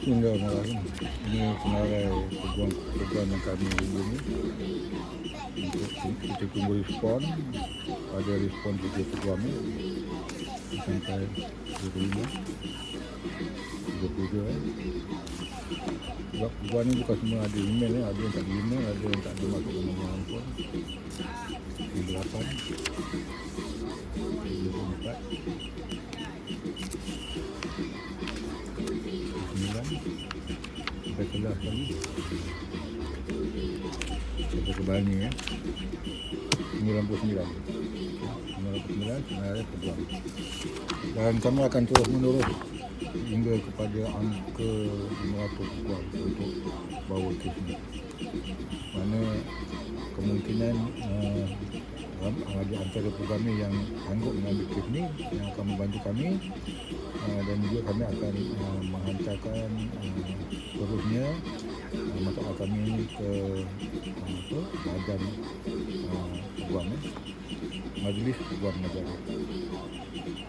Bismillahirrahmanirrahim. Ini senarai program yang kami ini untuk kita tunggu respon. Ada respon juga program ini sampai 25 sebab program ini bukan semua ada email, ada yang tak ada email, ada yang tak ada masuk ke nombor handphone. 8 24 9 sampai kelas tadi sampai ke Bani 99 senarai program, dan kami akan terus menerus hingga kepada angka 500 program untuk bawa kes ini. Mana kemungkinan di antara program ni yang sanggup mengambil kes ni yang akan membantu kami, dan juga kami akan menghantarkan seterusnya masalah kami ke badan program majlis program negara.